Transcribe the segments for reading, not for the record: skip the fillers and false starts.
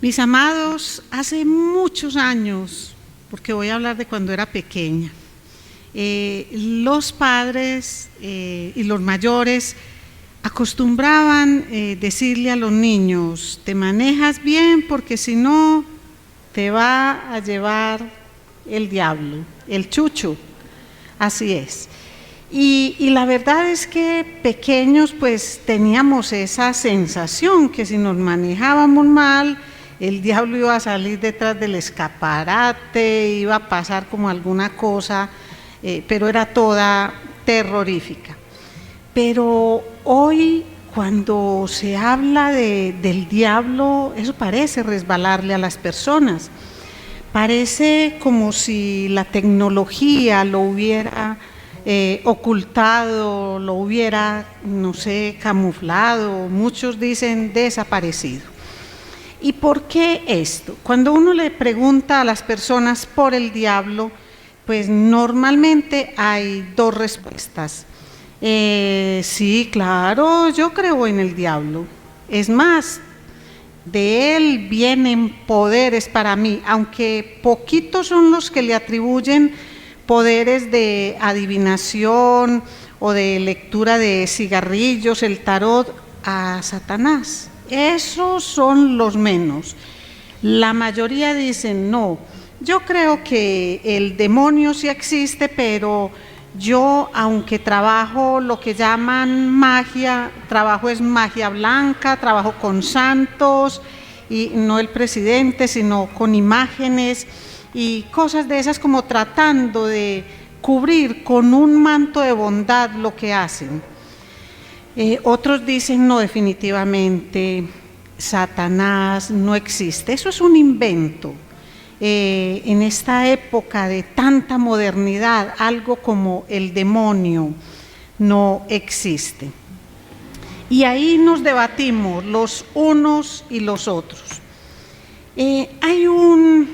Mis amados, hace muchos años, porque voy a hablar de cuando era pequeña, los padres y los mayores acostumbraban decirle a los niños: te manejas bien porque si no te va a llevar el diablo, el chucho. Así es. Y la verdad es que pequeños pues teníamos esa sensación que si nos manejábamos mal, el diablo iba a salir detrás del escaparate, iba a pasar como alguna cosa, pero era toda terrorífica. Pero hoy, cuando se habla del diablo, eso parece resbalarle a las personas. Parece como si la tecnología lo hubiera ocultado, lo hubiera, no sé, camuflado, muchos dicen desaparecido. ¿Y por qué esto? Cuando uno le pregunta a las personas por el diablo, pues normalmente hay dos respuestas. Sí, claro, yo creo en el diablo. Es más, de él vienen poderes para mí, aunque poquitos son los que le atribuyen poderes de adivinación o de lectura de cigarrillos, el tarot, a Satanás. Esos son los menos. La mayoría dicen: no, yo creo que el demonio sí existe, pero yo, aunque trabajo lo que llaman magia, trabajo es magia blanca, trabajo con santos, y no el presidente, sino con imágenes y cosas de esas, como tratando de cubrir con un manto de bondad lo que hacen. Otros dicen: no, definitivamente Satanás no existe, eso es un invento. En esta época de tanta modernidad, algo como el demonio no existe. Y ahí nos debatimos los unos y los otros. Hay un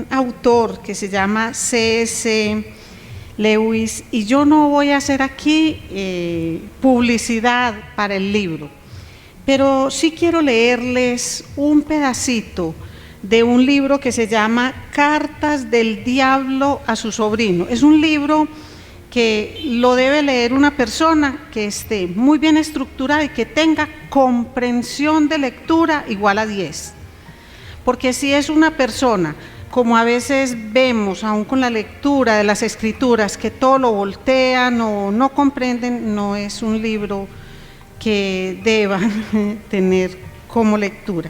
autor que se llama C.S. Lewis, y yo no voy a hacer aquí publicidad para el libro, pero sí quiero leerles un pedacito de un libro que se llama Cartas del Diablo a su sobrino. Es un libro que lo debe leer una persona que esté muy bien estructurada y que tenga comprensión de lectura igual a 10. Porque si es una persona, como a veces vemos aún con la lectura de las escrituras, que todo lo voltean o no comprenden, no es un libro que deban tener como lectura.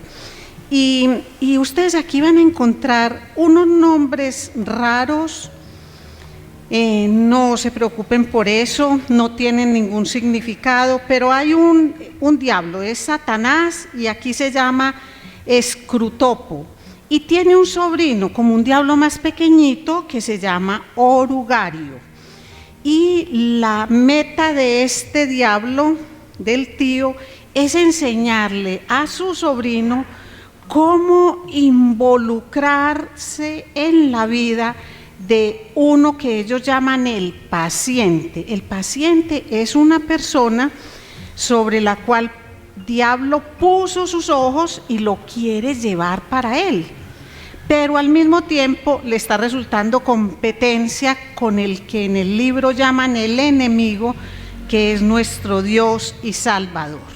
Y ustedes aquí van a encontrar unos nombres raros. No se preocupen por eso, no tienen ningún significado, pero hay un diablo, es Satanás, y aquí se llama Escrutopo, y tiene un sobrino como un diablo más pequeñito que se llama Orugario. Y la meta de este diablo, del tío, es enseñarle a su sobrino cómo involucrarse en la vida de uno que ellos llaman el paciente. El paciente es una persona sobre la cual diablo puso sus ojos y lo quiere llevar para él, pero al mismo tiempo le está resultando competencia con el que en el libro llaman el enemigo, que es nuestro Dios y Salvador.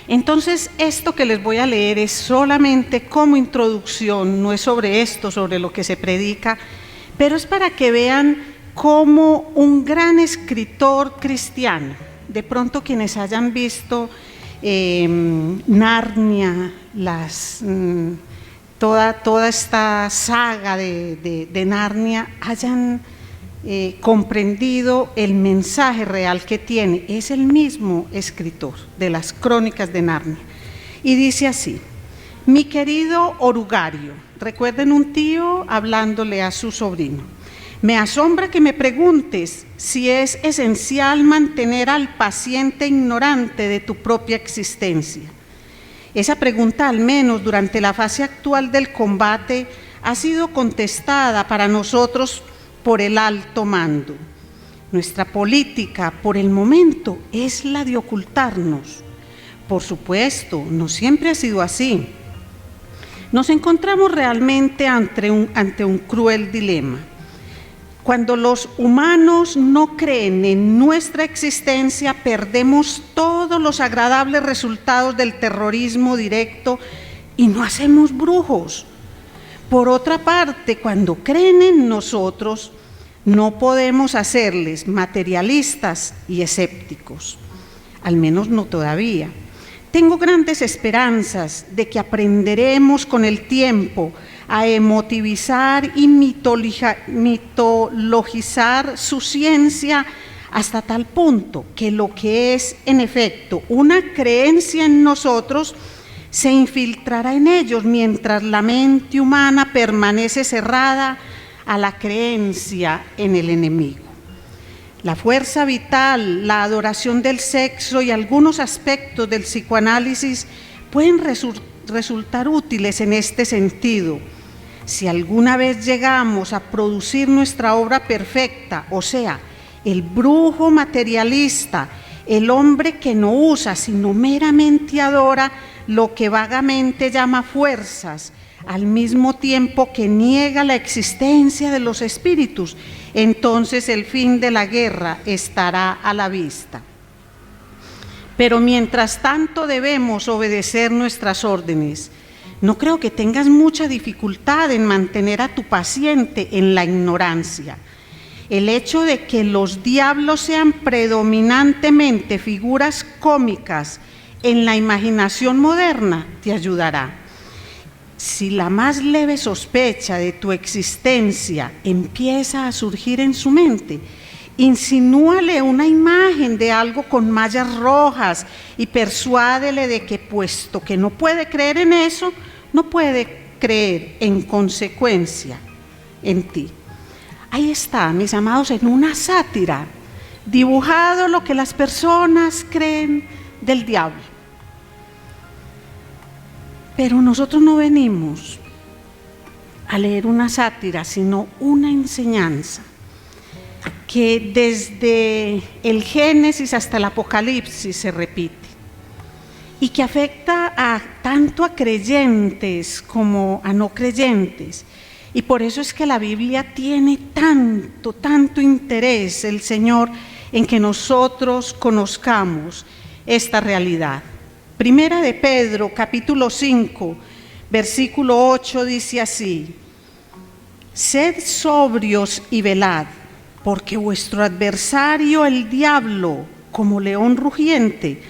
Entonces, esto que les voy a leer es solamente como introducción, no es sobre esto, sobre lo que se predica, pero es para que vean cómo un gran escritor cristiano, de pronto quienes hayan visto Narnia, toda esta saga de Narnia, hayan comprendido el mensaje real que tiene. Es el mismo escritor de las Crónicas de Narnia, y dice así: mi querido Orugario, recuerden un tío hablándole a su sobrino, me asombra que me preguntes si es esencial mantener al paciente ignorante de tu propia existencia. Esa pregunta, al menos durante la fase actual del combate, ha sido contestada para nosotros por el alto mando. Nuestra política, por el momento, es la de ocultarnos. Por supuesto, no siempre ha sido así. Nos encontramos realmente ante un cruel dilema. Cuando los humanos no creen en nuestra existencia, perdemos todos los agradables resultados del terrorismo directo y no hacemos brujos. Por otra parte, cuando creen en nosotros, no podemos hacerles materialistas y escépticos, al menos no todavía. Tengo grandes esperanzas de que aprenderemos con el tiempo a emotivizar y mitologizar su ciencia hasta tal punto que lo que es en efecto una creencia en nosotros se infiltrará en ellos, mientras la mente humana permanece cerrada a la creencia en el enemigo. La fuerza vital, la adoración del sexo y algunos aspectos del psicoanálisis pueden resultar útiles en este sentido. Si alguna vez llegamos a producir nuestra obra perfecta, o sea, el brujo materialista, el hombre que no usa sino meramente adora lo que vagamente llama fuerzas, al mismo tiempo que niega la existencia de los espíritus, entonces el fin de la guerra estará a la vista. Pero mientras tanto debemos obedecer nuestras órdenes. No creo que tengas mucha dificultad en mantener a tu paciente en la ignorancia. El hecho de que los diablos sean predominantemente figuras cómicas en la imaginación moderna te ayudará. Si la más leve sospecha de tu existencia empieza a surgir en su mente, insinúale una imagen de algo con mallas rojas y persuádele de que, puesto que no puede creer en eso, no puede creer en consecuencia en ti. Ahí está, mis amados, en una sátira, dibujado lo que las personas creen del diablo. Pero nosotros no venimos a leer una sátira, sino una enseñanza que desde el Génesis hasta el Apocalipsis se repite y que afecta tanto a creyentes como a no creyentes. Y por eso es que la Biblia tiene tanto interés, el Señor, en que nosotros conozcamos esta realidad. Primera de Pedro, capítulo 5, versículo 8, dice así: sed sobrios y velad, porque vuestro adversario el diablo, como león rugiente,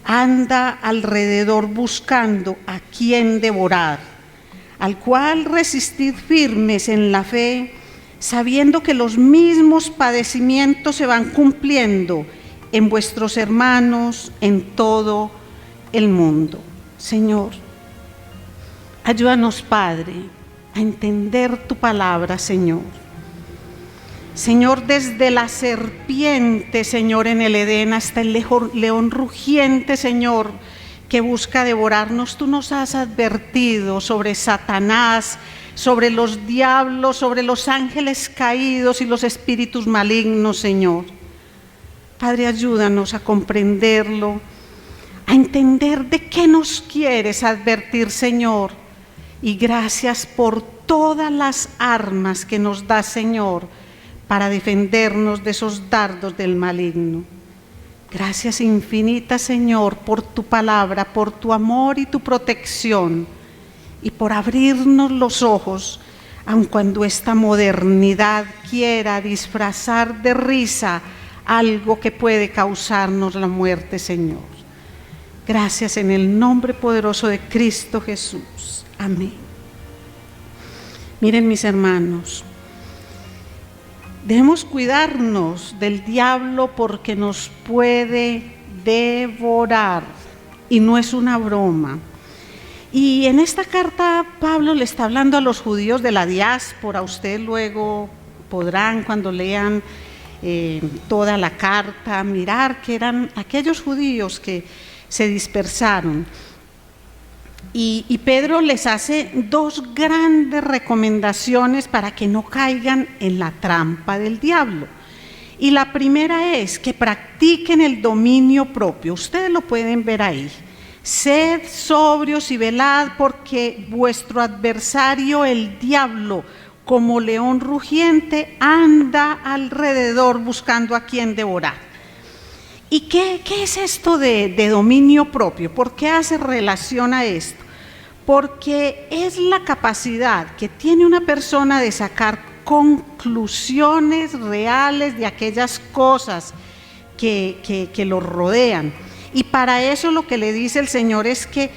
anda alrededor buscando a quien devorar, al cual resistid firmes en la fe, sabiendo que los mismos padecimientos se van cumpliendo en vuestros hermanos en todo el mundo. Señor, ayúdanos, Padre, a entender tu palabra, Señor. Señor, desde la serpiente, Señor, en el Edén, hasta el león rugiente, Señor, que busca devorarnos, tú nos has advertido sobre Satanás, sobre los diablos, sobre los ángeles caídos y los espíritus malignos, Señor. Padre, ayúdanos a comprenderlo, a entender de qué nos quieres advertir, Señor. Y gracias por todas las armas que nos das, Señor, para defendernos de esos dardos del maligno. Gracias infinitas, Señor, por tu palabra, por tu amor y tu protección, y por abrirnos los ojos, aun cuando esta modernidad quiera disfrazar de risa algo que puede causarnos la muerte, Señor. Gracias en el nombre poderoso de Cristo Jesús. Amén. Miren, mis hermanos, debemos cuidarnos del diablo porque nos puede devorar y no es una broma. Y en esta carta Pablo le está hablando a los judíos de la diáspora. Ustedes luego podrán, cuando lean toda la carta, mirar que eran aquellos judíos que se dispersaron. Y Pedro les hace dos grandes recomendaciones para que no caigan en la trampa del diablo. Y la primera es que practiquen el dominio propio. Ustedes lo pueden ver ahí. Sed sobrios y velad, porque vuestro adversario, el diablo, como león rugiente, anda alrededor buscando a quien devorar. ¿Y qué es esto de dominio propio? ¿Por qué hace relación a esto? Porque es la capacidad que tiene una persona de sacar conclusiones reales de aquellas cosas que lo rodean. Y para eso lo que le dice el Señor es que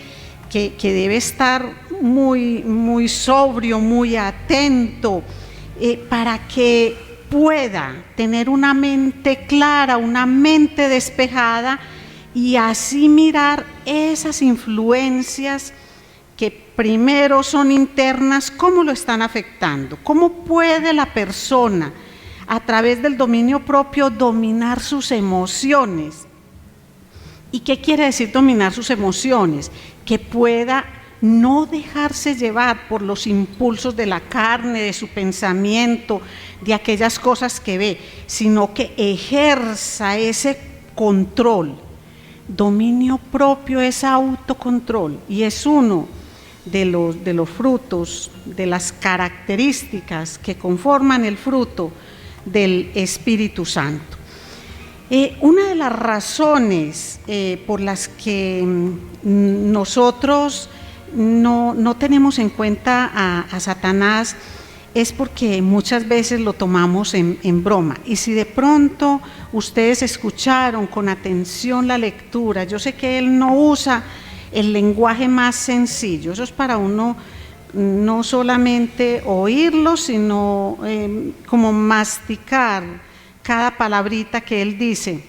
debe estar muy sobrio, muy atento, para que pueda tener una mente clara, una mente despejada, y así mirar esas influencias que primero son internas, cómo lo están afectando, cómo puede la persona a través del dominio propio dominar sus emociones. ¿Y qué quiere decir dominar sus emociones? Que pueda no dejarse llevar por los impulsos de la carne, de su pensamiento, de aquellas cosas que ve, sino que ejerza ese control. Dominio propio es autocontrol, y es uno de los frutos, de las características que conforman el fruto del Espíritu Santo. Una de las razones por las que nosotros no tenemos en cuenta a Satanás es porque muchas veces lo tomamos en broma. Y si de pronto ustedes escucharon con atención la lectura, yo sé que él no usa el lenguaje más sencillo. Eso es para uno no solamente oírlo, sino como masticar cada palabrita que él dice.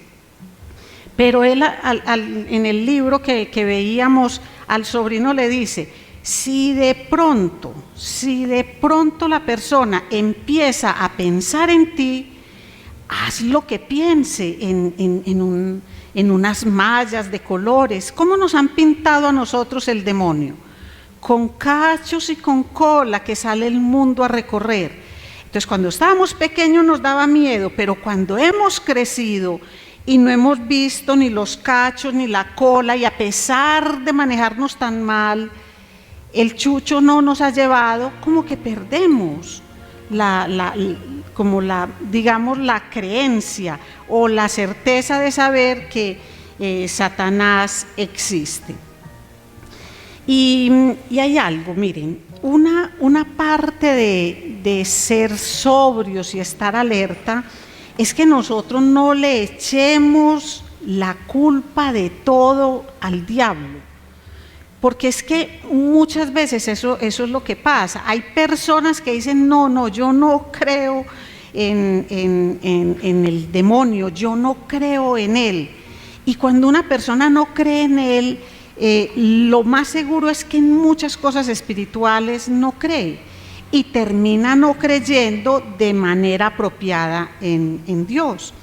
Pero él en el libro que veíamos, al sobrino le dice: si de pronto la persona empieza a pensar en ti, haz lo que piense en unas mallas de colores. ¿Cómo nos han pintado a nosotros el demonio? Con cachos y con cola, que sale el mundo a recorrer. Entonces, cuando estábamos pequeños nos daba miedo, pero cuando hemos crecido y no hemos visto ni los cachos ni la cola, y a pesar de manejarnos tan mal, el chucho no nos ha llevado, como que perdemos digamos, la creencia o la certeza de saber que Satanás existe. Y hay algo, miren, una parte de ser sobrios y estar alerta es que nosotros no le echemos la culpa de todo al diablo, porque es que muchas veces eso es lo que pasa. Hay personas que dicen: no, yo no creo en el demonio, yo no creo en él. Y cuando una persona no cree en él, lo más seguro es que en muchas cosas espirituales no cree, y termina no creyendo de manera apropiada en Dios.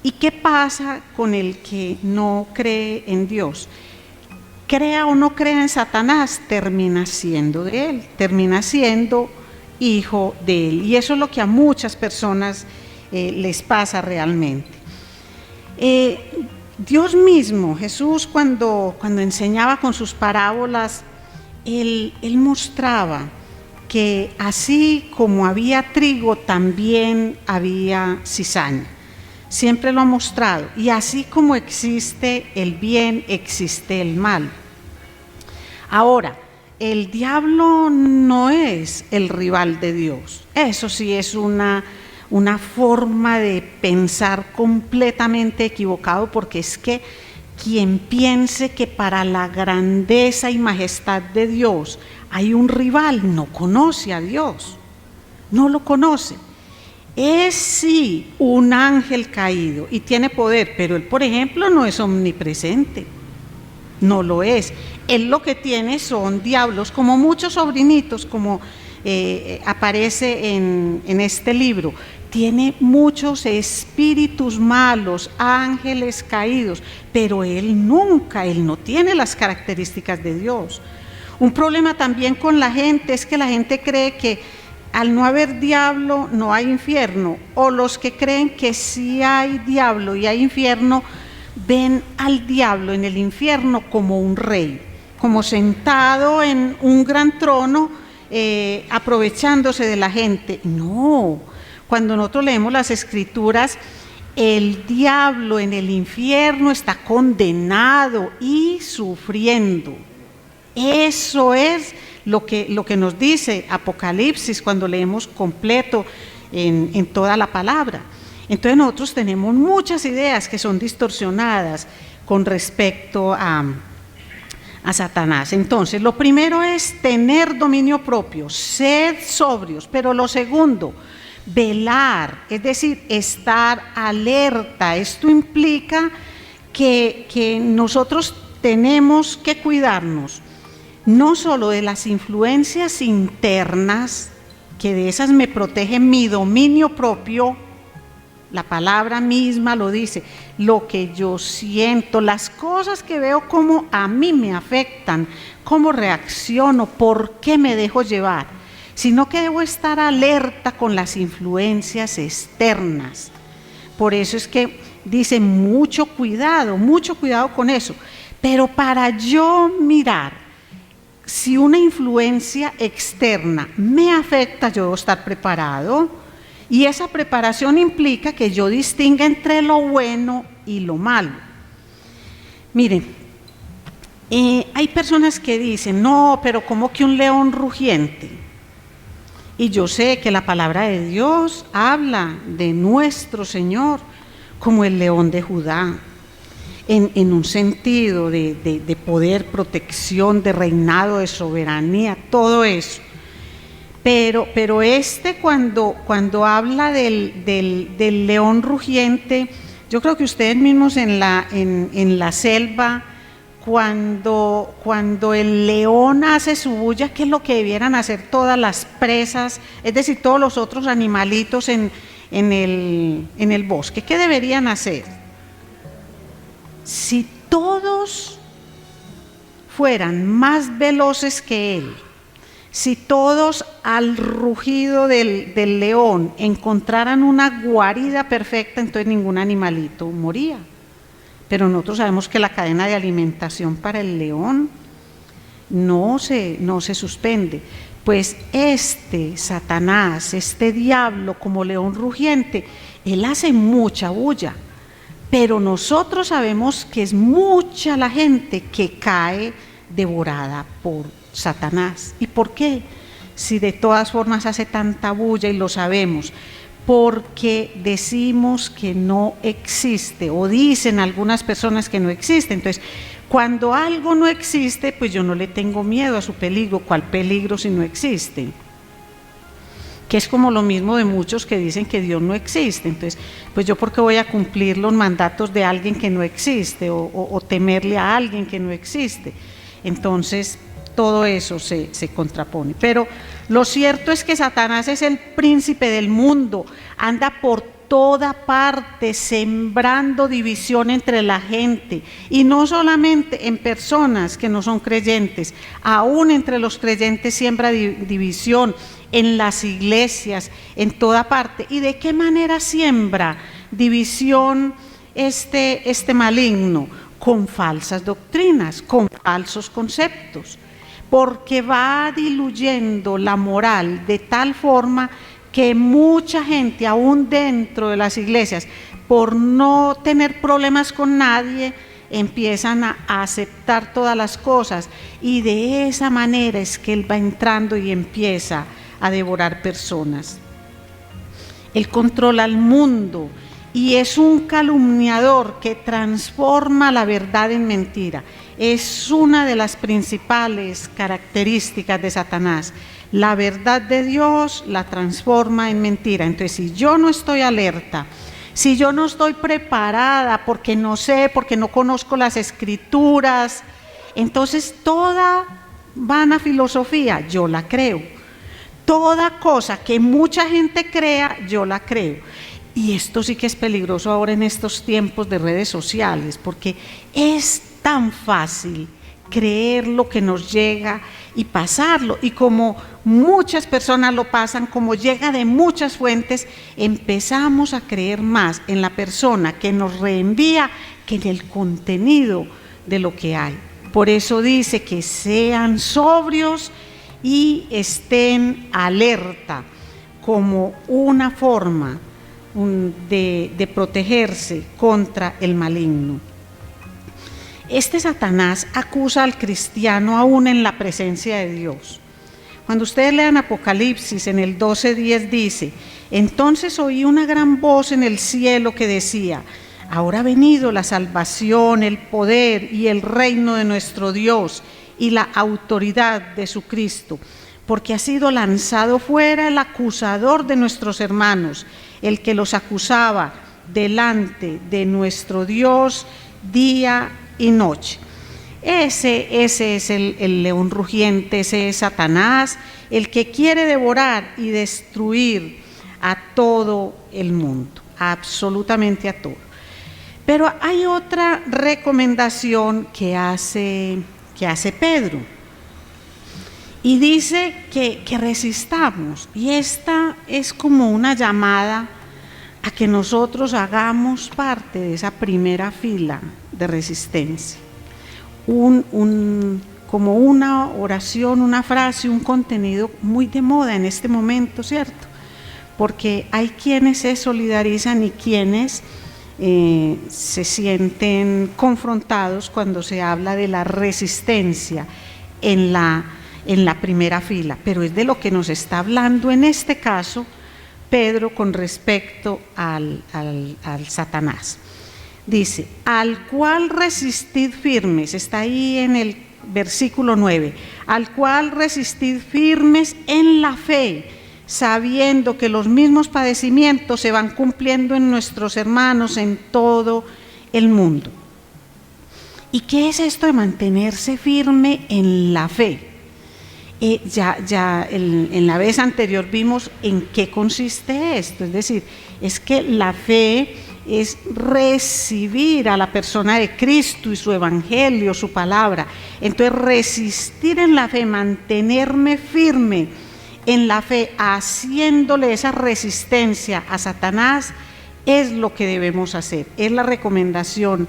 ¿Y qué pasa con el que no cree en Dios? Crea o no crea en Satanás, termina siendo de él, termina siendo hijo de él. Y eso es lo que a muchas personas les pasa realmente. Dios mismo, Jesús, cuando enseñaba con sus parábolas, él mostraba que así como había trigo, también había cizaña. Siempre lo ha mostrado. Y así como existe el bien, existe el mal. Ahora, el diablo no es el rival de Dios. Eso sí es una forma de pensar completamente equivocado, porque es que quien piense que para la grandeza y majestad de Dios hay un rival, no conoce a Dios, no lo conoce. Es sí un ángel caído y tiene poder, pero él, por ejemplo, no es omnipresente, no lo es. Él lo que tiene son diablos, como muchos sobrinitos, como aparece en este libro. Tiene muchos espíritus malos, ángeles caídos, pero él no tiene las características de Dios. Un problema también con la gente es que la gente cree que al no haber diablo no hay infierno, o los que creen que sí hay diablo y hay infierno ven al diablo en el infierno como un rey, como sentado en un gran trono, aprovechándose de la gente. No, cuando nosotros leemos las Escrituras, el diablo en el infierno está condenado y sufriendo. Eso es lo que nos dice Apocalipsis cuando leemos completo en toda la palabra. Entonces nosotros tenemos muchas ideas que son distorsionadas con respecto a Satanás. Entonces, lo primero es tener dominio propio, sed sobrios, pero lo segundo, velar, es decir, estar alerta. Esto implica que nosotros tenemos que cuidarnos no solo de las influencias internas, que de esas me protege mi dominio propio. La palabra misma lo dice, lo que yo siento, las cosas que veo como a mí me afectan, cómo reacciono, por qué me dejo llevar, sino que debo estar alerta con las influencias externas. Por eso es que dice mucho cuidado con eso. Pero para yo mirar si una influencia externa me afecta, yo debo estar preparado. Y esa preparación implica que yo distinga entre lo bueno y lo malo. Miren, hay personas que dicen, no, pero ¿cómo que un león rugiente? Y yo sé que la palabra de Dios habla de nuestro Señor como el león de Judá, en un sentido de poder, protección, de reinado, de soberanía, todo eso. Pero cuando habla del león rugiente, yo creo que ustedes mismos en la selva, cuando el león hace su bulla, ¿qué es lo que debieran hacer todas las presas, es decir, todos los otros animalitos en el bosque? ¿Qué deberían hacer? Si todos fueran más veloces que él, si todos al rugido del león encontraran una guarida perfecta, entonces ningún animalito moría. Pero nosotros sabemos que la cadena de alimentación para el león no se suspende. Pues Satanás, este diablo como león rugiente, él hace mucha bulla. Pero nosotros sabemos que es mucha la gente que cae devorada por Satanás. ¿Y por qué? Si de todas formas hace tanta bulla y lo sabemos, porque decimos que no existe, o dicen algunas personas que no existe. Entonces, cuando algo no existe, pues yo no le tengo miedo a su peligro. ¿Cuál peligro si no existe? Que es como lo mismo de muchos que dicen que Dios no existe. Entonces, pues yo, ¿por qué voy a cumplir los mandatos de alguien que no existe, o temerle a alguien que no existe? Entonces, todo eso se contrapone. Pero lo cierto es que Satanás es el príncipe del mundo, anda por toda parte sembrando división entre la gente, y no solamente en personas que no son creyentes, aún entre los creyentes siembra división, en las iglesias, en toda parte. ¿Y de qué manera siembra división este maligno? Con falsas doctrinas, con falsos conceptos, porque va diluyendo la moral de tal forma que mucha gente, aún dentro de las iglesias, por no tener problemas con nadie, empiezan a aceptar todas las cosas, y de esa manera es que él va entrando y empieza a devorar personas. Él controla el mundo y es un calumniador que transforma la verdad en mentira. Es una de las principales características de Satanás. La verdad de Dios la transforma en mentira. Entonces, si yo no estoy alerta, si yo no estoy preparada porque no sé, porque no conozco las Escrituras, entonces toda vana filosofía yo la creo. Toda cosa que mucha gente crea, yo la creo. Y esto sí que es peligroso ahora en estos tiempos de redes sociales, porque es tan fácil creer lo que nos llega y pasarlo. Y como muchas personas lo pasan, como llega de muchas fuentes, empezamos a creer más en la persona que nos reenvía que en el contenido de lo que hay. Por eso dice que sean sobrios y estén alerta, como una forma de protegerse contra el maligno. Este Satanás acusa al cristiano aún en la presencia de Dios. Cuando ustedes lean Apocalipsis, en el 12:10 dice: entonces oí una gran voz en el cielo que decía: ahora ha venido la salvación, el poder y el reino de nuestro Dios y la autoridad de su Cristo, porque ha sido lanzado fuera el acusador de nuestros hermanos, el que los acusaba delante de nuestro Dios día y noche. Ese es el león rugiente, ese es Satanás, el que quiere devorar y destruir a todo el mundo, absolutamente a todo. Pero hay otra recomendación que hace Pedro, y dice que resistamos, y esta es como una llamada a que nosotros hagamos parte de esa primera fila de resistencia. Como una oración, una frase, un contenido muy de moda en este momento, ¿cierto? Porque hay quienes se solidarizan y quienes se sienten confrontados cuando se habla de la resistencia en la primera fila, pero es de lo que nos está hablando en este caso Pedro con respecto al Satanás. Dice: al cual resistid firmes, está ahí en el versículo 9, al cual resistid firmes en la fe, sabiendo que los mismos padecimientos se van cumpliendo en nuestros hermanos en todo el mundo. ¿Y qué es esto de mantenerse firme en la fe? En la vez anterior vimos en qué consiste esto, es decir, es que la fe es recibir a la persona de Cristo y su evangelio, su palabra. Entonces, resistir en la fe, mantenerme firme en la fe, haciéndole esa resistencia a Satanás, es lo que debemos hacer, es la recomendación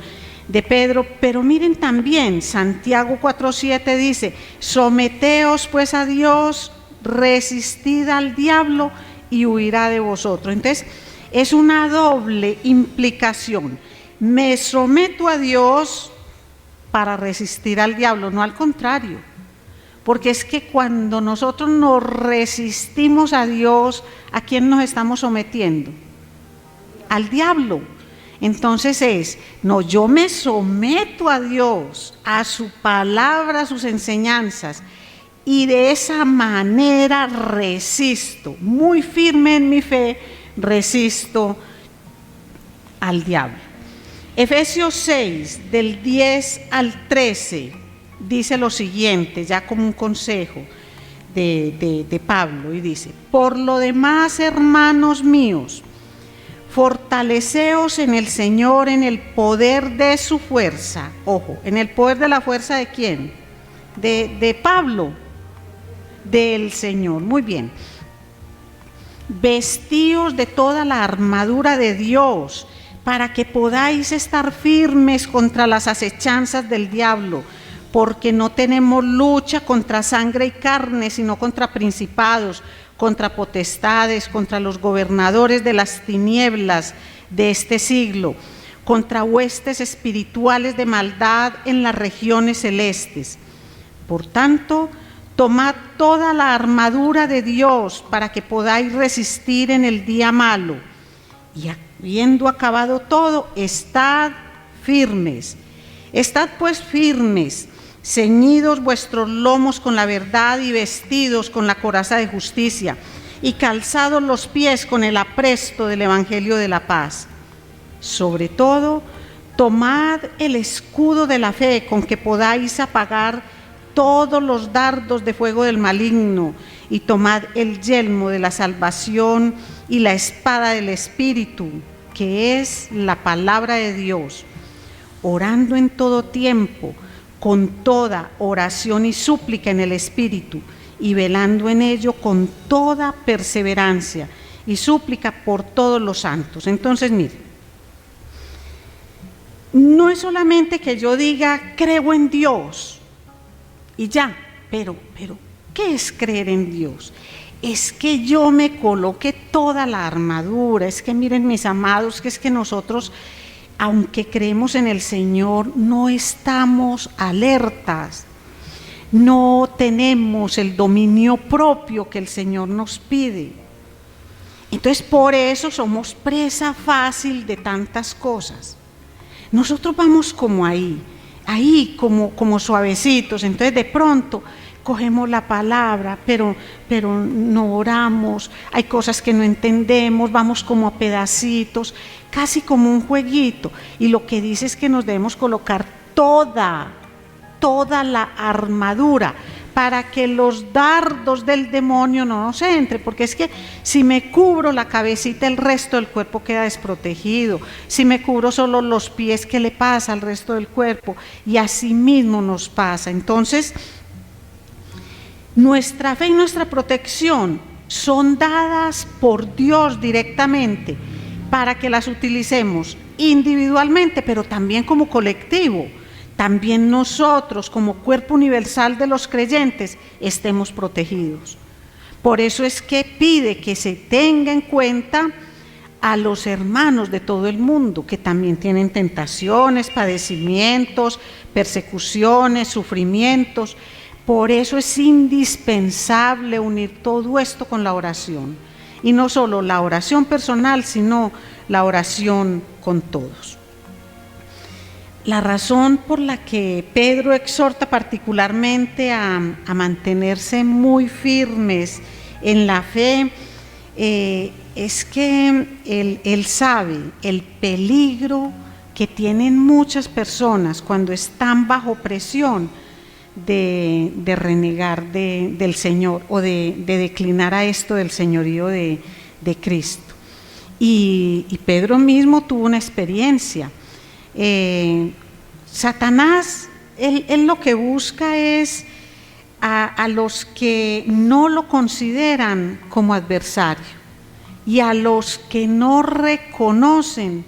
de Pedro. Pero miren también, Santiago 4:7 dice: someteos pues a Dios, resistid al diablo y huirá de vosotros. Entonces, es una doble implicación. Me someto a Dios para resistir al diablo, no al contrario. Porque es que cuando nosotros nos resistimos a Dios, ¿a quién nos estamos sometiendo? Al diablo. Entonces yo me someto a Dios, a su palabra, a sus enseñanzas, y de esa manera resisto, muy firme en mi fe, resisto al diablo. Efesios 6, del 10 al 13, dice lo siguiente, ya como un consejo de Pablo, y dice: por lo demás, hermanos míos, fortaleceos en el Señor, en el poder de su fuerza. Ojo, ¿en el poder de la fuerza de quién? De Pablo, del Señor. Muy bien. Vestíos de toda la armadura de Dios, para que podáis estar firmes contra las acechanzas del diablo, porque no tenemos lucha contra sangre y carne, sino contra principados, contra potestades, contra los gobernadores de las tinieblas de este siglo, contra huestes espirituales de maldad en las regiones celestes. Por tanto, tomad toda la armadura de Dios para que podáis resistir en el día malo, y habiendo acabado todo, estad firmes. Estad pues firmes, ceñidos vuestros lomos con la verdad y vestidos con la coraza de justicia, y calzados los pies con el apresto del evangelio de la paz. Sobre todo, tomad el escudo de la fe, con que podáis apagar todos los dardos de fuego del maligno, y tomad el yelmo de la salvación y la espada del Espíritu, que es la palabra de Dios, orando en todo tiempo, con toda oración y súplica en el Espíritu, y velando en ello con toda perseverancia y súplica por todos los santos. Entonces, mire, no es solamente que yo diga creo en Dios y ya, pero ¿qué es creer en Dios? Es que yo me coloque toda la armadura. Es que miren, mis amados, que es que nosotros, aunque creemos en el Señor, no estamos alertas, no tenemos el dominio propio que el Señor nos pide. Entonces, por eso somos presa fácil de tantas cosas. Nosotros vamos como ahí como suavecitos. Entonces, de pronto cogemos la palabra, pero no oramos, hay cosas que no entendemos, vamos como a pedacitos, casi como un jueguito. Y lo que dice es que nos debemos colocar toda la armadura para que los dardos del demonio no nos entren, porque es que si me cubro la cabecita, el resto del cuerpo queda desprotegido. Si me cubro solo los pies, ¿qué le pasa al resto del cuerpo? Y así mismo nos pasa. Entonces, nuestra fe y nuestra protección son dadas por Dios directamente para que las utilicemos individualmente, pero también como colectivo. También nosotros, como cuerpo universal de los creyentes, estemos protegidos. Por eso es que pide que se tenga en cuenta a los hermanos de todo el mundo, que también tienen tentaciones, padecimientos, persecuciones, sufrimientos. Por eso es indispensable unir todo esto con la oración. Y no solo la oración personal, sino la oración con todos. La razón por la que Pedro exhorta particularmente a mantenerse muy firmes en la fe es que él sabe el peligro que tienen muchas personas cuando están bajo presión de renegar del Señor o de declinar a esto del señorío de Cristo. Y Pedro mismo tuvo una experiencia. Satanás, él lo que busca es a los que no lo consideran como adversario y a los que no reconocen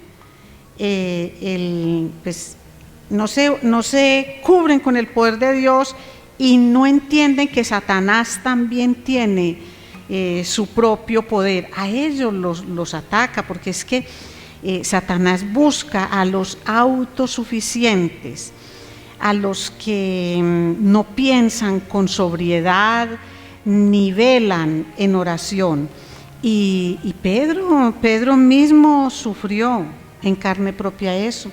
pues no se cubren con el poder de Dios y no entienden que Satanás también tiene su propio poder. A ellos los ataca, porque es que Satanás busca a los autosuficientes, a los que no piensan con sobriedad ni velan en oración. Y Pedro mismo sufrió en carne propia eso.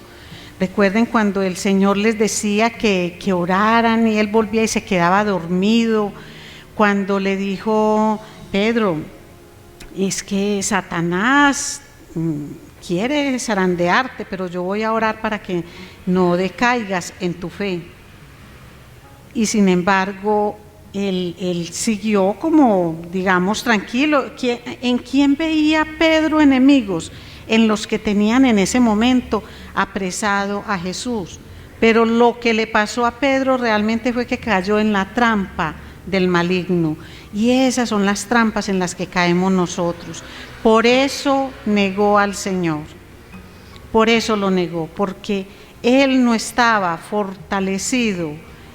Recuerden cuando el Señor les decía que oraran y él volvía y se quedaba dormido, cuando le dijo: Pedro, es que Satanás quiere zarandearte, pero yo voy a orar para que no decaigas en tu fe. Y sin embargo, él siguió como, digamos, tranquilo. ¿En quién veía Pedro enemigos? En los que tenían en ese momento apresado a Jesús. Pero lo que le pasó a Pedro realmente fue que cayó en la trampa del maligno. Y esas son las trampas en las que caemos nosotros. Por eso negó al Señor. Por eso lo negó, porque él no estaba fortalecido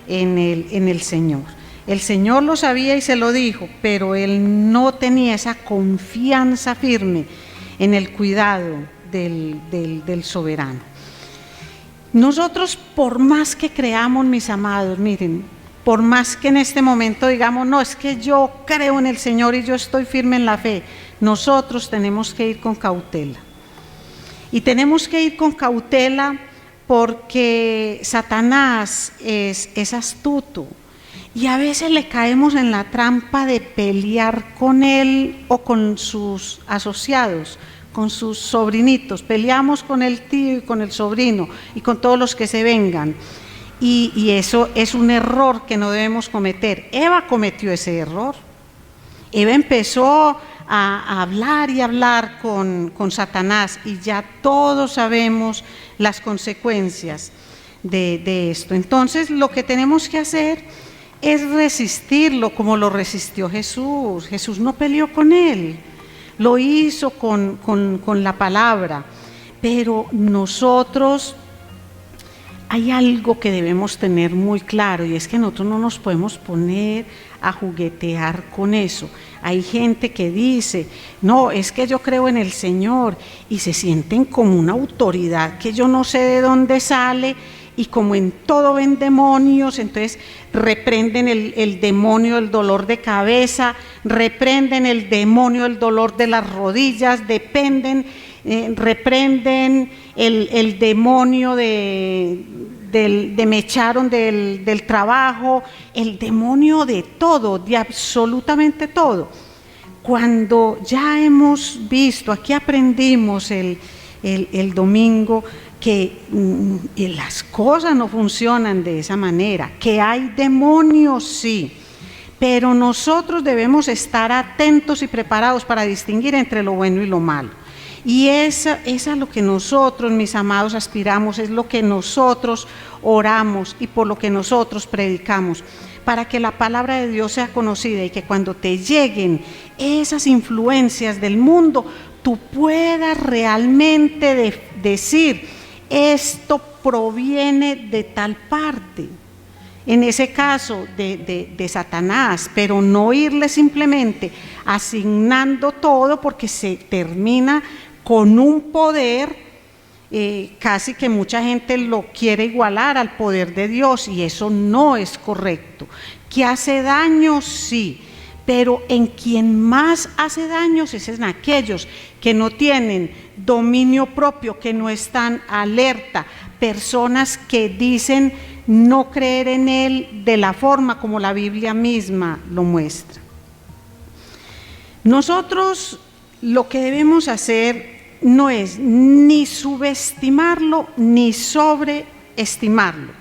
en el Señor. El Señor lo sabía y se lo dijo, pero él no tenía esa confianza firme en el cuidado del soberano. Nosotros, por más que creamos, mis amados, miren, por más que en este momento digamos, no, es que yo creo en el Señor y yo estoy firme en la fe, nosotros tenemos que ir con cautela. Y tenemos que ir con cautela porque Satanás es astuto y a veces le caemos en la trampa de pelear con él o con sus asociados, con sus sobrinitos. Peleamos con el tío y con el sobrino y con todos los que se vengan. Y eso es un error que no debemos cometer. Eva cometió ese error. Eva empezó a hablar y hablar con Satanás y ya todos sabemos las consecuencias. de esto. Entonces, lo que tenemos que hacer es resistirlo como lo resistió Jesús. Jesús no peleó con él, lo hizo con la palabra. Pero nosotros, hay algo que debemos tener muy claro, y es que nosotros no nos podemos poner a juguetear con eso. Hay gente que dice, no, es que yo creo en el Señor, y se sienten como una autoridad que yo no sé de dónde sale, y como en todo ven demonios, entonces reprenden el demonio del dolor de cabeza, reprenden el demonio del dolor de las rodillas, reprenden el demonio de me echaron del trabajo, el demonio de todo, de absolutamente todo. Cuando ya hemos visto, aquí aprendimos el domingo, que las cosas no funcionan de esa manera, que hay demonios, sí, pero nosotros debemos estar atentos y preparados para distinguir entre lo bueno y lo malo. Y es a lo que nosotros, mis amados, aspiramos, es lo que nosotros oramos y por lo que nosotros predicamos, para que la palabra de Dios sea conocida y que cuando te lleguen esas influencias del mundo, tú puedas realmente decir, esto proviene de tal parte, en ese caso de Satanás, pero no irle simplemente asignando todo, porque se termina con un poder, casi que mucha gente lo quiere igualar al poder de Dios, y eso no es correcto. ¿Que hace daño? Sí, pero en quien más hace daños es en aquellos que no tienen dominio propio, que no están alerta, personas que dicen no creer en Él de la forma como la Biblia misma lo muestra. Nosotros lo que debemos hacer no es ni subestimarlo ni sobreestimarlo,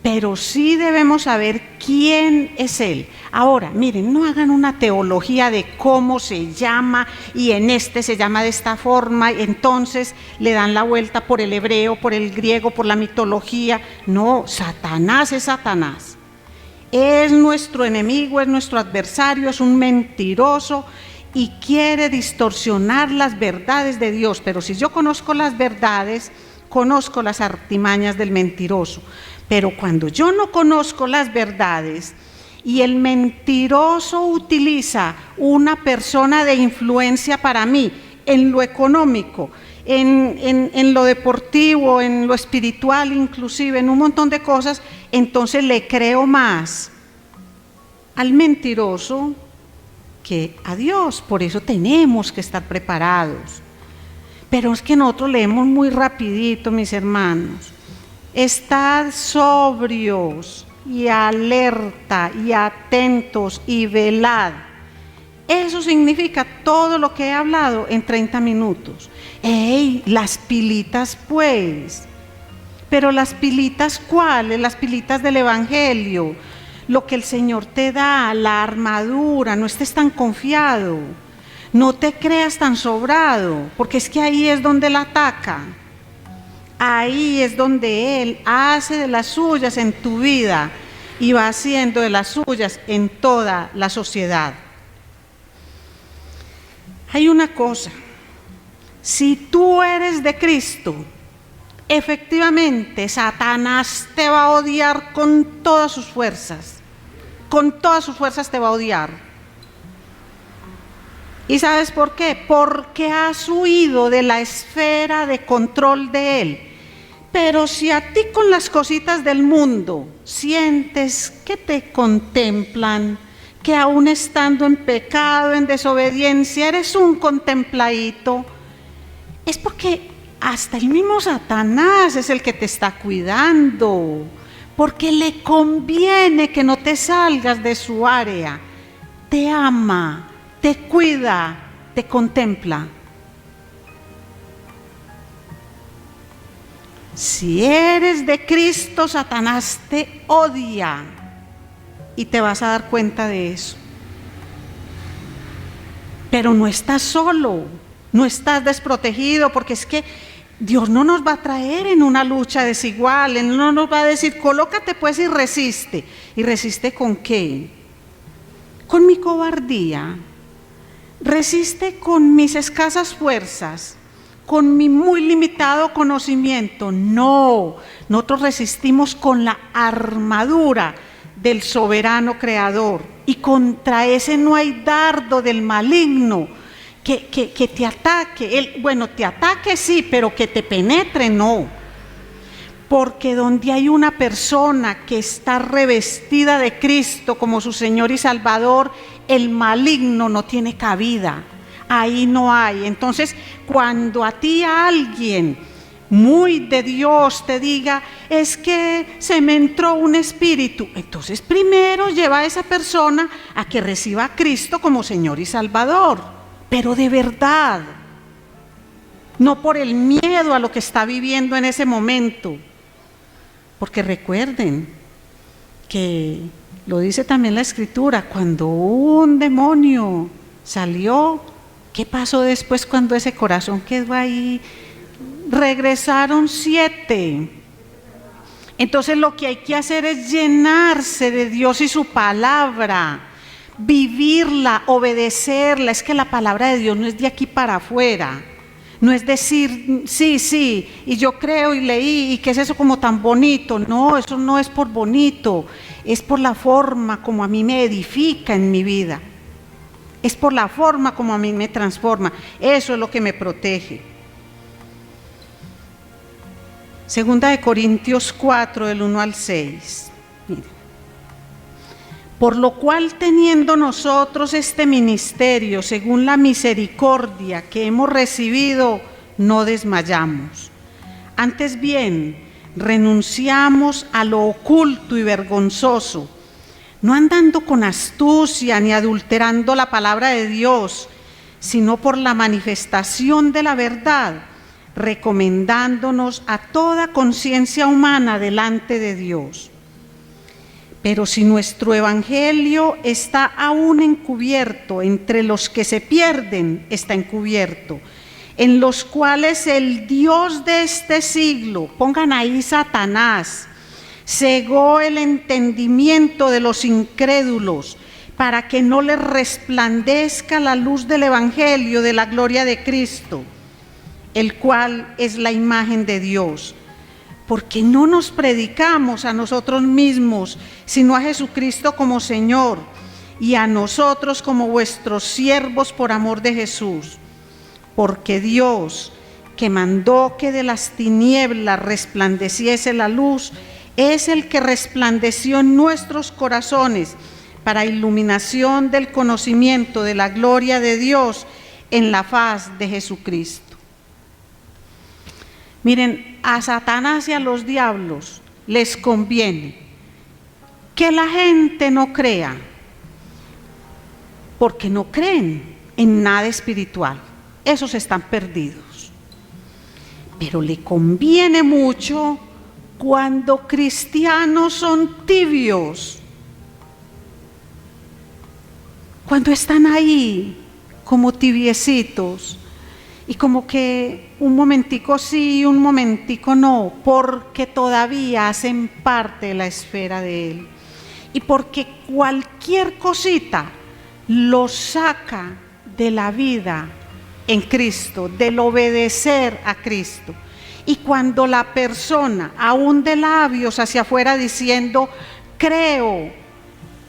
pero sí debemos saber quién es Él. Ahora, miren, no hagan una teología de cómo se llama, y en este se llama de esta forma, y entonces le dan la vuelta por el hebreo, por el griego, por la mitología. No, Satanás es Satanás. Es nuestro enemigo, es nuestro adversario, es un mentiroso y quiere distorsionar las verdades de Dios. Pero si yo conozco las verdades, conozco las artimañas del mentiroso. Pero cuando yo no conozco las verdades y el mentiroso utiliza una persona de influencia para mí, en lo económico, en lo deportivo, en lo espiritual, inclusive en un montón de cosas, entonces le creo más al mentiroso que a Dios. Por eso tenemos que estar preparados. Pero es que nosotros leemos muy rapidito, mis hermanos. Estad sobrios y alerta y atentos y velad. Eso significa todo lo que he hablado en 30 minutos. ¡Ey! Las pilitas pues. Pero las pilitas, ¿cuáles? Las pilitas del Evangelio. Lo que el Señor te da, la armadura. No estés tan confiado. No te creas tan sobrado, porque es que ahí es donde Él ataca. Ahí es donde Él hace de las suyas en tu vida y va haciendo de las suyas en toda la sociedad. Hay una cosa, si tú eres de Cristo, efectivamente Satanás te va a odiar con todas sus fuerzas te va a odiar. ¿Y sabes por qué? Porque has huido de la esfera de control de Él. Pero si a ti con las cositas del mundo sientes que te contemplan, que aún estando en pecado, en desobediencia, eres un contempladito, es porque hasta el mismo Satanás es el que te está cuidando, porque le conviene que no te salgas de su área. Te ama, te cuida, te contempla. Si eres de Cristo, Satanás te odia y te vas a dar cuenta de eso. Pero no estás solo, no estás desprotegido, porque es que Dios no nos va a traer en una lucha desigual. Él no nos va a decir, colócate pues y resiste. ¿Y resiste con qué? Con mi cobardía. Resiste con mis escasas fuerzas, con mi muy limitado conocimiento. No, nosotros resistimos con la armadura del soberano creador, y contra ese no hay dardo del maligno que te ataque. Te ataque sí, pero que te penetre no. Porque donde hay una persona que está revestida de Cristo como su Señor y Salvador, el maligno no tiene cabida, ahí no hay. Entonces, cuando a ti alguien muy de Dios te diga, es que se me entró un espíritu, entonces primero lleva a esa persona a que reciba a Cristo como Señor y Salvador, pero de verdad, no por el miedo a lo que está viviendo en ese momento. Porque recuerden que lo dice también la Escritura, cuando un demonio salió, ¿qué pasó después cuando ese corazón quedó ahí? Regresaron 7. Entonces lo que hay que hacer es llenarse de Dios y su palabra, vivirla, obedecerla. Es que la palabra de Dios no es de aquí para afuera. No es decir, sí, y yo creo y leí, y qué es eso como tan bonito. No, eso no es por bonito, es por la forma como a mí me edifica en mi vida. Es por la forma como a mí me transforma. Eso es lo que me protege. Segunda de Corintios 4, del 1 al 6. Miren. Por lo cual, teniendo nosotros este ministerio, según la misericordia que hemos recibido, no desmayamos. Antes bien, renunciamos a lo oculto y vergonzoso, no andando con astucia ni adulterando la palabra de Dios, sino por la manifestación de la verdad, recomendándonos a toda conciencia humana delante de Dios. Pero si nuestro evangelio está aún encubierto, entre los que se pierden está encubierto, en los cuales el Dios de este siglo, pongan ahí Satanás, cegó el entendimiento de los incrédulos, para que no les resplandezca la luz del evangelio de la gloria de Cristo, el cual es la imagen de Dios. Porque no nos predicamos a nosotros mismos, sino a Jesucristo como Señor, y a nosotros como vuestros siervos por amor de Jesús. Porque Dios, que mandó que de las tinieblas resplandeciese la luz, es el que resplandeció en nuestros corazones para iluminación del conocimiento de la gloria de Dios en la faz de Jesucristo. Miren, a Satanás y a los diablos les conviene que la gente no crea, porque no creen en nada espiritual, esos están perdidos. Pero le conviene mucho cuando cristianos son tibios, cuando están ahí como tibiecitos, y como que un momentico sí y un momentico no, porque todavía hacen parte de la esfera de Él. Y porque cualquier cosita los saca de la vida en Cristo, del obedecer a Cristo. Y cuando la persona, aún de labios hacia afuera diciendo, creo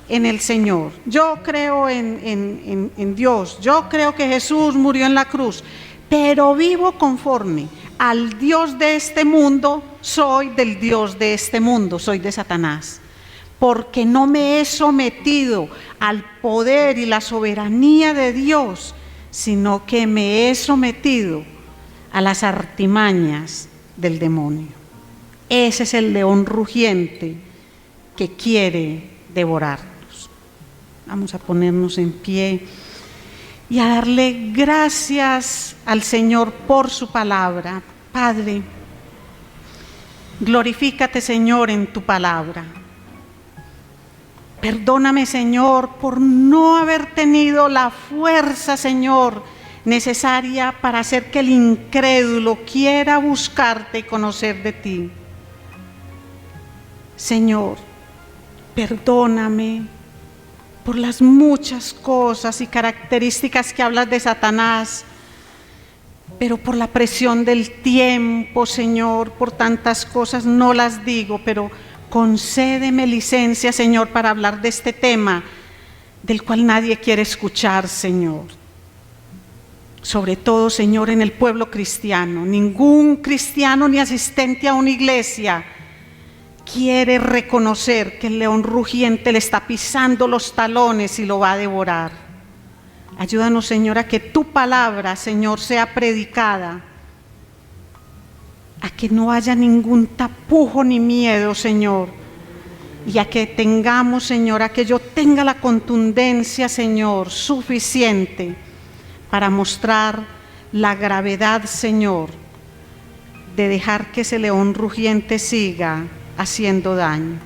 en el Señor, yo creo en Dios, yo creo que Jesús murió en la cruz, pero vivo conforme al Dios de este mundo, soy del Dios de este mundo, soy de Satanás, porque no me he sometido al poder y la soberanía de Dios, sino que me he sometido a las artimañas del demonio. Ese es el león rugiente que quiere devorarnos. Vamos a ponernos en pie y a darle gracias al Señor por su palabra. Padre, glorifícate, Señor, en tu palabra. Perdóname, Señor, por no haber tenido la fuerza, Señor, necesaria para hacer que el incrédulo quiera buscarte y conocer de ti. Señor, perdóname por las muchas cosas y características que hablas de Satanás, pero por la presión del tiempo, Señor, por tantas cosas no las digo, pero concédeme licencia, Señor, para hablar de este tema del cual nadie quiere escuchar, Señor. Sobre todo, Señor, en el pueblo cristiano. Ningún cristiano ni asistente a una iglesia quiere reconocer que el león rugiente le está pisando los talones y lo va a devorar. Ayúdanos, Señor, a que tu palabra, Señor, sea predicada, a que no haya ningún tapujo ni miedo, Señor, y a que tengamos, Señor, a que yo tenga la contundencia, Señor, suficiente para mostrar la gravedad, Señor, de dejar que ese león rugiente siga haciendo daño.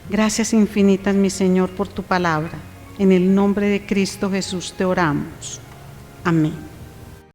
Gracias infinitas, mi Señor, por tu palabra. En el nombre de Cristo Jesús te oramos. Amén.